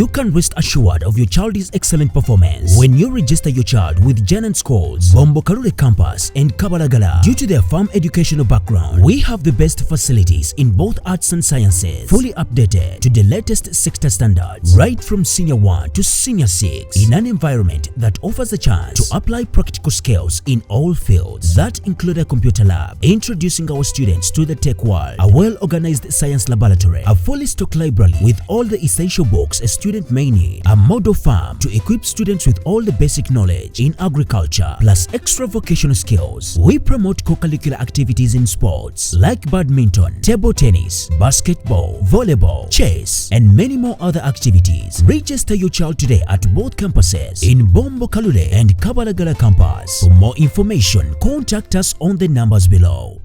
You can rest assured of your child's excellent performance when you register your child with Janan Schools, Bombo Kalule Campus and Kabalagala. Due to their firm educational background, we have the best facilities in both arts and sciences, fully updated to the latest sector standards, right from Senior 1 to Senior 6, in an environment that offers a chance to apply practical skills in all fields. That include a computer lab, introducing our students to the tech world, a well-organized science laboratory, a fully stocked library with all the essential books a student may need, a model farm to equip students with all the basic knowledge in agriculture, plus extra vocational skills. We promote co-curricular activities in sports like badminton, table tennis, basketball, volleyball, chess, and many more other activities. Register your child today at both campuses in Bombo Kalule and Kabalagala campus. For more information, contact us on the numbers below.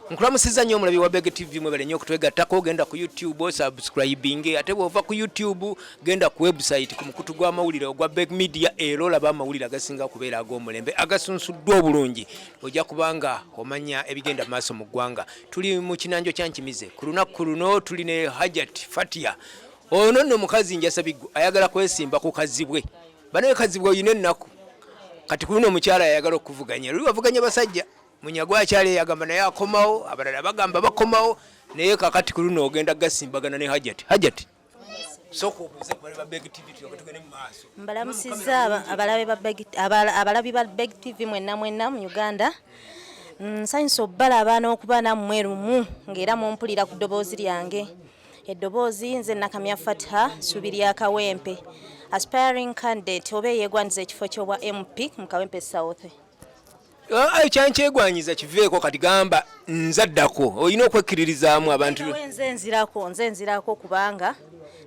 Nkulamusiza nnyo omulabi wa Beg TV mwebale nnyo okutwegattako. Genda ku YouTube subscribing, ate bw'ova ku YouTube genda ku website ku mukutu gw'amawulire ogwa Beg Media era olaba amawulire agasinga okubeera ag'omulembe agasunsuddwa obulungi. Ojja kubanga omanya ebigenda maaso mu ggwanga. Tuli mu kinanjo kya Nkimize. Ku lunaku luno tuli ne Fatiha. Ono nno mukazi Njasabiggu ayagala kwesimba ku Kazibwe. Banaye Kazibwe oyina ennaku. Kati ku luno omukyala ayagala okuvuganya. Luli wavuganya basajja. Munyagwa akyali yagamba naye akomawo, abalala bagamba bakomawo, naye kakati ku luno ogenda gasimbagana ne Hajati. Soko okuze ku ba Beg TV tugende mu maaso. Mbalamusiza abalabi ba Beg TV mwenna mu Uganda. Nsanyusa obbalaba n'okuba nammwe lumu ng'era mumpulira ku ddoboozi lyange. Eddoboozi nze Nakamya Fatiha, Suubiri ya Kawempe, aspiring candidate oba yeegwanyiza ekifo ky'obwa MP mu Kawempe South. Ayo kyankyegwanyiza kiveeko kati gamba nzaddako. Olina okwekkiririzaamu abantu. Nze nzirako kubanga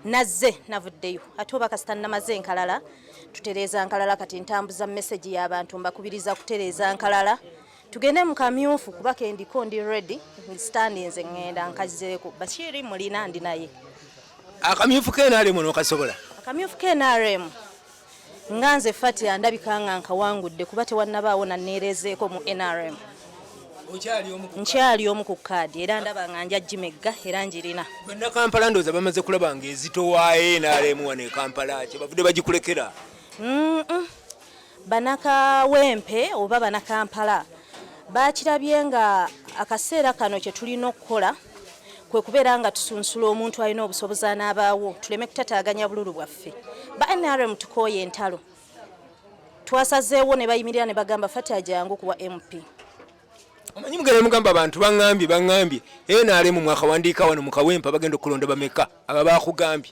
nazze navuddeyo. Ate oba kasita namaze enkalala, tutereeza nkalala kati ntambuza message y'abantu mbakubiriza kutereeza nkalala. Tugende mu kamyufu kuba kendiko ndi ready, standing nze ngenda nkazizeeko. Bashir mulina ndi naye. Akamyufu kenaalemu n'okasobola. Akamyufu kenaalemu. Nganze Fatiha ndabikanga nkawangudde kuba tewannabaawo nanneerezeeko mu NRM. Nkyali omu ku kaadi era ndaba nga nja Jimegga era njirina. Bonna Kampala ndowooza bamaze kulaba ng'ezitowaye NRM wane Kampala kye bavudde bagikulekera. Banakawempe oba Banakampala bakirabye nga akaseera kano kye tulina okukola kwe kubeera nga tusunsula omuntu alina obusobozi n'abaawo tuleme kutataaganya bululu bwaffe. Ba NRM tukooye entalo. Twasazeewo ne bayimirira ne bagamba Fatiha jangu kuwa MP. Omanyi mugenda mugamba abantu bangambye NRM mwakawandiika wano mu Kawempe bagenda okulonda bameka aba bakugambye.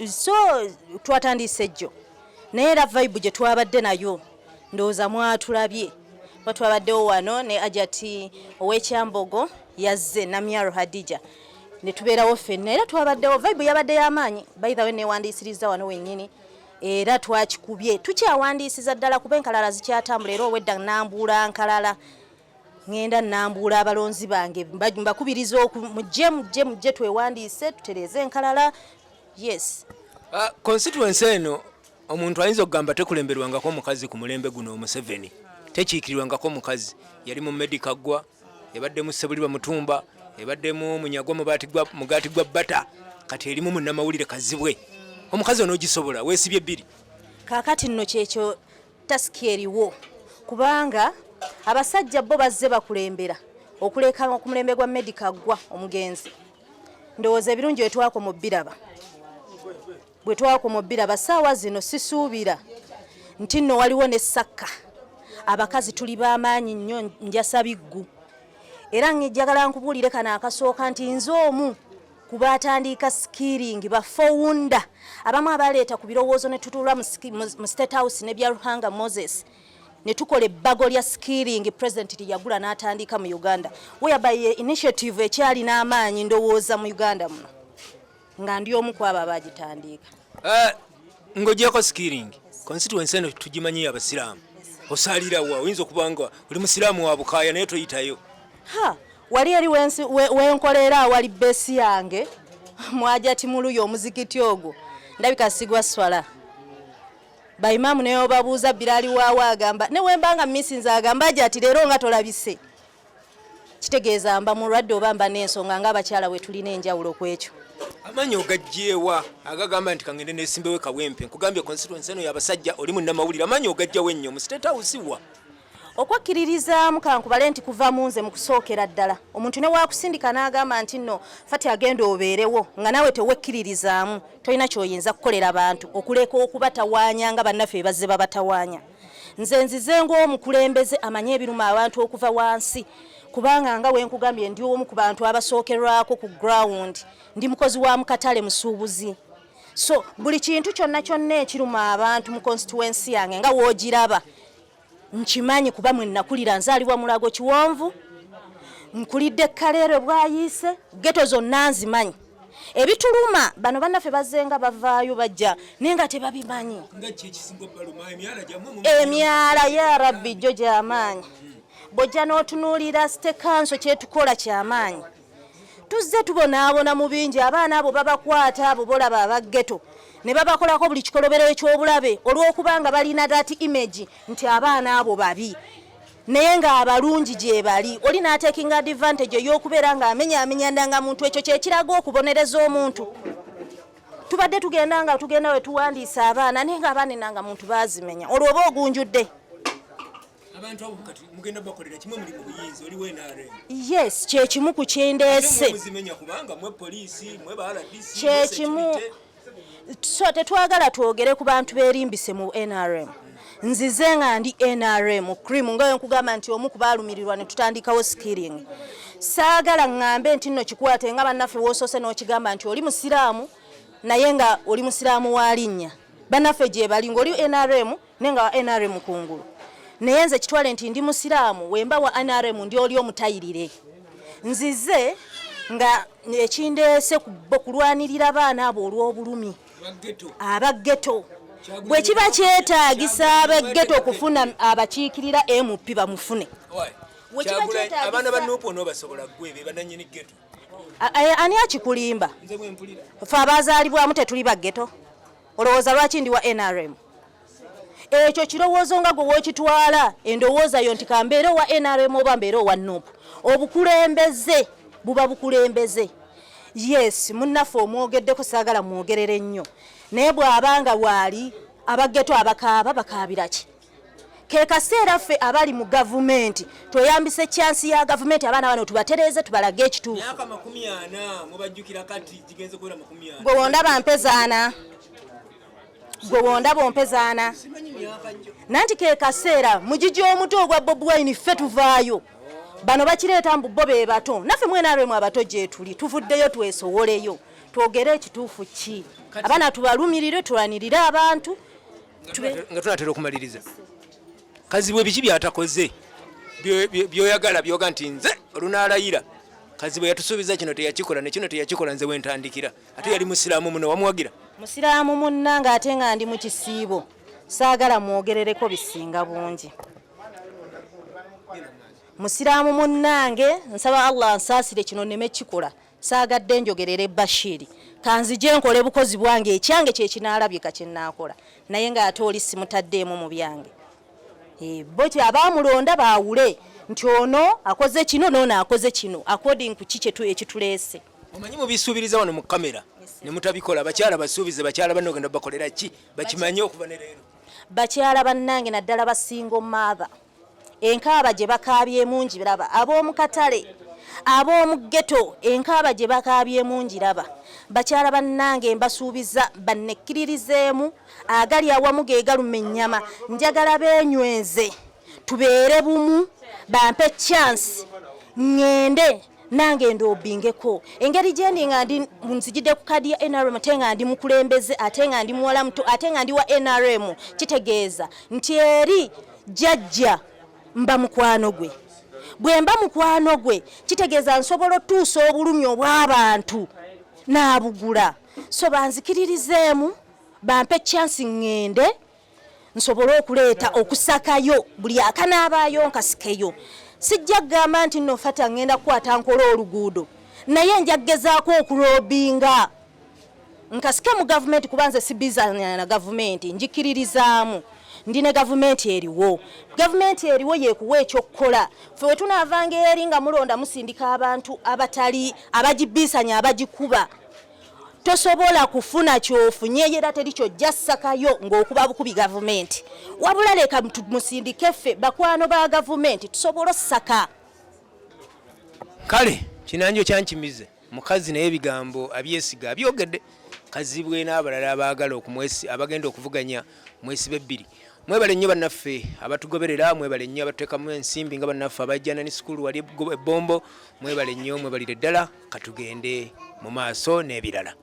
So twatandise jjo. Naye era vibe gye twabadde nayo ndowooza mwatulabye. Batwabaddewo wano ne Ajati ow'Ekyambogo yazze Namyaro Hadija. Ne tubeerawo ffenna era twabaddewo vibe yabadde y'amaanyi. By the way newandiisiriza wano wennyini. Era twakikubye. Tukyawandiisiza ddala kuba enkalala zikyatambula era owedda nambuula nkalala. Ngenda nambuula abalonzi bange. Mbakubiriza mujje twewandiise tutereeze enkalala. Yes. Constituency eno omuntu ayinza okugamba tekulemberwangako omukazi ku mulembe guno Museveni. Tekiikirirwangako mukazi. Yali mu medical gwa, ebaddemu Sebulirwa Mutumba, ebaddemu Munyagwa Mugaati gwa Bata, kati erimu munnamawulire Kazibwe. Omukazi ono ogisobola weesibye bbiri. Kaakati nno kyekyo tasiki eriwo kubanga abasajja bo bazze bakulembera okuleka ku mulembe gwa medical gwa omugenzi. Ndowooza ebirungi bwe twakoma biraba saawa zino sisuubira nti nno waliwo ne Sakka. Abakazi tuli b'amaanyi nnyo Njasabiggu. Era njagala nkubuulire kana akasooka nti nze omu kuba atandika skilling bafowunda abamu abaleeta ku birowoozo ne tutuula mu State House ne bya Ruhanga Moses ne tukola ebbago lya skilling President yagula n'atandika mu Uganda. Whereby initiative ekyali n'amaanyi ndowooza mu Uganda muno nga ndi omu ku abo abagitandika. Ng'ogyeko skilling constituency eno tugimanyi abasiraamu. Osalira wa oyinza okubanga oli musiraamu wa Bukaya naye toyitayo. Wali eri wenkolera wali besi yange mwajati muluyo omuzikiti ogwo ndabika sigwa swala. bayimamu neyo babuuza Bilali waawo agamba ne wembanga misinza agamba ati leero nga tolabise kitegeeza mba mulwadde oba mba n'ensonga ng'abakyala we tulina enjawulo ku ekyo. Amanyi ogajjeewa agagamba nti kangende neesimbewo Kawempe nkugambye constituency eno y'abasajja oli munnamawulire amanyi ogajjawo ennyo mu State House wa okwakkiririzaamu kankubale nti kuva munze mu kusookera ddala omuntu ne waakusindika n'agamba nti nno fati agenda obeerewo nga nawe tewekkiririzaamu tolina ky'oyinza kukolera abantu okuleka okubatawaanya nga bannaffe bazze babatawaanya. Nze nzize ng'omukulembeze amanye ebiruma abantu okuva wansi kubanga nga wenkugambye ndi omu ku bantu abasookerwako ku ground ndi mukozi wa mukatale musuubuzi. So buli kintu kyonna kyonna ekiruma abantu mu constituency yange nga woogiraba nkimanyi kuba mwe nakulira nzaalibwa Mulago Kiwonvu nkulidde Kaleero bwayise geto zonna nzimanyi. Ebituluma bano bannaffe bazzenga bavaayo bajja naye nga tebabimanyi. Emyala ya Rabbi jjo gy'amaanyi bojja n'otunuulira State Council kyetukola ky'amaanyi. Tuzze tubonaabona mu bingi abaana abo babakwata abo bolaba abageto ne babakolako buli kikolobero eky'obulabe olw'okubanga balina that image nti abaana abo babi naye nga abalungi gye bali oli n'ataking advantage ey'okubeera ng'amenyaamenyandanga muntu ekyo kyekiraga okubonereza omuntu. Tubadde tugenda we tuwandiisa abaana naye ng'abaana enanga muntu baazimenya olwo oba ogunjudde. Abantu abo kati mugenda bakolera kimwe muli mu buyinza oli NRM. Yes, kye kimu ku kyendeese. Muzimenya kubanga mwe poliisi mwe ba RDC. Kye kimu so tetwagala twogere ku bantu beerimbise mu NRM. Nzize nga ndi NRM cream nga nkugamba nti omu kubaalumirirwa ne tutandikawo skilling. Saagala ngambe nti nno kikwate nga bannaffe woosose n'okigamba nti oli musiraamu naye nga oli musiraamu wa linnya. Bannaffe gye bali ng'oli NRM nenga NRM kungulu. Naye nze kitwale nti ndi musiraamu wemba wa NRM ndi oli omutayirire. Nzize nga ekindeese kulwanirira abaana abo olw'obulumi abageto bwe kiba kyetaagisa abageto okufuna abakiikirira MP bamufune. Abaana ba Nuupu n'obasobola gwe be bananyini geto. Ani akikulimba? Nze bwe mpulira. Ffe abazaalibwamu tetuli bageto. Olowooza lwaki ndi wa NRM? Ekyo kirowoozo nga gwe wookitwala endowooza yo nti kambeera owa NRM oba mbeera owa Nuupu. Obukulembeze buba bukulembeze. Yes, munnaffe omwogeddeko saagala mwogerere nnyo. Naye bw'abanga waali abageto abakaaba bakaabira ki? Ke kaseera ffe abali mu gavumenti tweyambise chansi ya gavumenti abaana bano tubatereeze tubalage ekituufu. Myaka 40 mubajjukira kati kigenze kwera 40. Gwe wondaba mpezaana. Gwe wondaba ompezaana. Nanti ke kaseera mujiji omuto ogwa Bob Wine ffe tuvaayo. Bano bakireeta mbubbo be bato. Naffe mwenaremu abato gye tuli tuvuddeyo twesowoleyo. Twogere ekituufu ki? Abaana tubalumirire tulanirire abantu. Nga tunatera okumaliriza. Kazibwe biki byatakoze byoyagala byoga nti nze olunaalayira Kazibwe yatusuubiza kino teyakikola ne kino teyakikola nze wentandikira ate yali musiraamu muno wamuwagira musiraamu munnanga ate nga ndi mu kisiibo saagala mwogerereko bisinga bungi musiraamu munnange nsaba Allah ansaasire kino neme kikola saagadde njogerere Bashir kanzije nkole bukozi bwange ekyange kye kinaalabika kye naakola naye nga ate oli simutaddeemu mu byange boti abamulonda baawule nti ono akoze kino n'ono akoze kino according ku kiki ekituleese. Omanyi mubisuubiriza wano mu kamera ne mutabikola abakyala basuubize bakyala banno genda bakolera ki bakimanye okuva ne leero. Bakyala bannange naddala basingo mother enkaaba gye bakabyemu ngiraba ab'omu katale ab'omu ghetto enkaaba gye bakabyemu ngiraba bakyala bannange mbasuubiza bannekkiririzeemu agali awamu ge galuma ennyama njagala beenyweze tubeere bumu bampe chance ngende nange ndobingeko engeri gyendi nga ndi nzijidde ku kadi ya NRM ate nga ndi mukulembeze ate nga ndi muwala muto ate nga ndi wa NRM kitegeeza nti eri jjajja mba mukwano gwe bwe mba mukwano gwe kitegeeza nsobola otuusa obulumi obw'abantu n'abugula so banzikiririzeemu bampe chance ngende nsobola okuleeta okusakayo buli akanaabaayo nkasikeyo sijja kugamba nti nno fata ngenda kukwata nkola oluguudo naye nja kugezaako okulobinga nkasike mu gavumenti kubanze sibizanya na gavumenti njikiririzaamu ndine gavumenti eriwo yekuwa ekyokukola fe we tunaavanga eri nga mulonda musindika abantu abatali abagibisanya abagikuba tosobola kufuna kyofunye era teri kyojja ssakayo ng'okuba bukubi gavumenti wabula leka musindike ffe bakwano ba gavumenti tusobola ossaka kale kinanjo kyankimize mukazi naye ebigambo abyesiga abyogedde Kazibwe n'abalala abaagala abagenda okuvuganya mwesibe 2 mwebale nnyo bannaffe abatugoberera mwebale nnyo abateekamu ensimbi nga bannaffe abajjana ne sukulu wali ebbombo mwebale nnyo mwebalire ddala katugende mu maaso n'ebirala